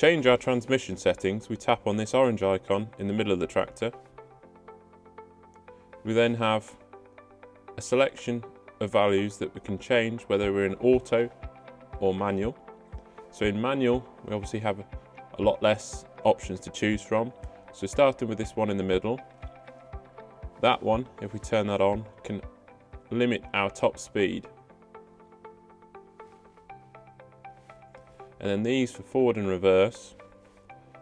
change our transmission settings, we tap on this orange icon in the middle of the tractor. We then have a selection of values that we can change, whether we're in auto or manual. So in manual, we obviously have a lot less options to choose from. So starting with this one in the middle, that one, if we turn that on, can limit our top speed. And then these for forward and reverse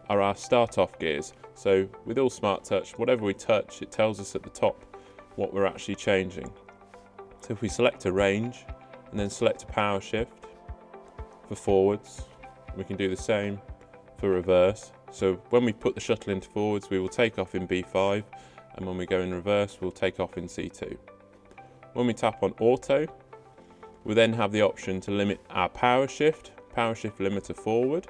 are our start-off gears. So with all SmartTouch, whatever we touch, it tells us at the top what we're actually changing. So if we select a range and then select a power shift for forwards, we can do the same for reverse. So when we put the shuttle into forwards, we will take off in B5, and when we go in reverse, we'll take off in C2. When we tap on auto, we then have the option to limit our power shift limiter forward.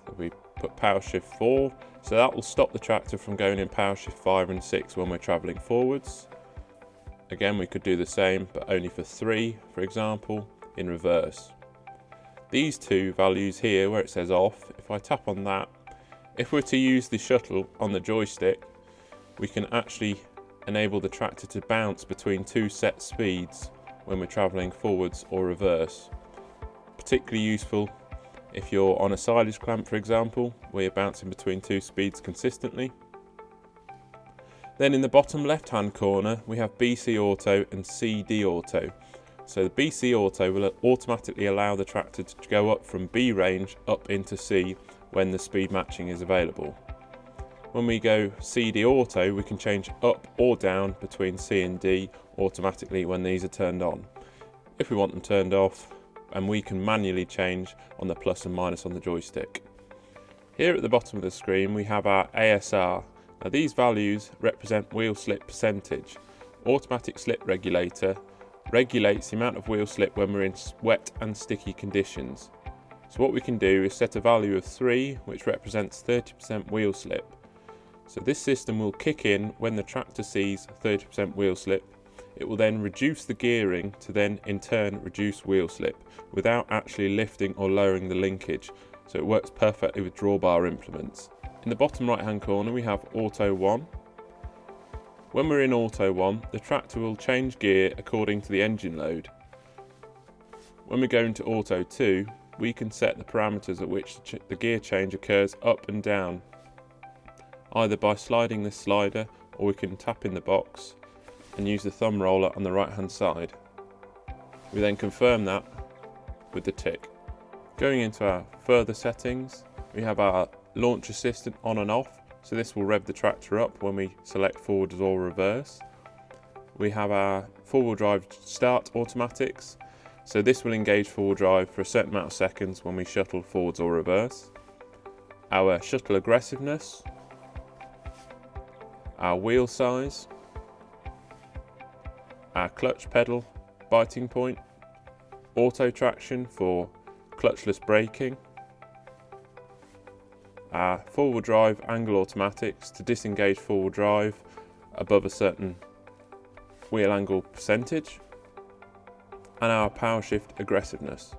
So we put power shift 4, so that will stop the tractor from going in power shift 5 and 6 when we're travelling forwards. Again, we could do the same, but only for 3, for example, in reverse. These two values here where it says off, if I tap on that, if we're to use the shuttle on the joystick, we can actually enable the tractor to bounce between two set speeds when we're travelling forwards or reverse. Particularly useful if you're on a silage clamp, for example, where you're bouncing between two speeds consistently. Then in the bottom left hand corner, we have BC Auto and CD Auto. So the BC Auto will automatically allow the tractor to go up from B range up into C when the speed matching is available. When we go CD Auto, we can change up or down between C and D automatically when these are turned on. If we want them turned off, and we can manually change on the plus and minus on the joystick. Here at the bottom of the screen, we have our ASR. Now these values represent wheel slip percentage. Automatic slip regulator regulates the amount of wheel slip when we're in wet and sticky conditions. So what we can do is set a value of 3, which represents 30% wheel slip. So this system will kick in when the tractor sees 30% wheel slip. It will then reduce the gearing to then in turn reduce wheel slip without actually lifting or lowering the linkage. So it works perfectly with drawbar implements. In the bottom right hand corner we have Auto 1. When we're in Auto 1, the tractor will change gear according to the engine load. When we go into Auto 2, we can set the parameters at which the gear change occurs up and down, either by sliding this slider, or we can tap in the box and use the thumb roller on the right hand side. We then confirm that with the tick. Going into our further settings, we have our launch assistant on and off, so this will rev the tractor up when we select forwards or reverse. We have our four-wheel drive start automatics, so this will engage four-wheel drive for a certain amount of seconds when we shuttle forwards or reverse. Our shuttle aggressiveness, our wheel size, our clutch pedal biting point, auto traction for clutchless braking, our four-wheel drive angle automatics to disengage four-wheel drive above a certain wheel angle percentage, and our power shift aggressiveness.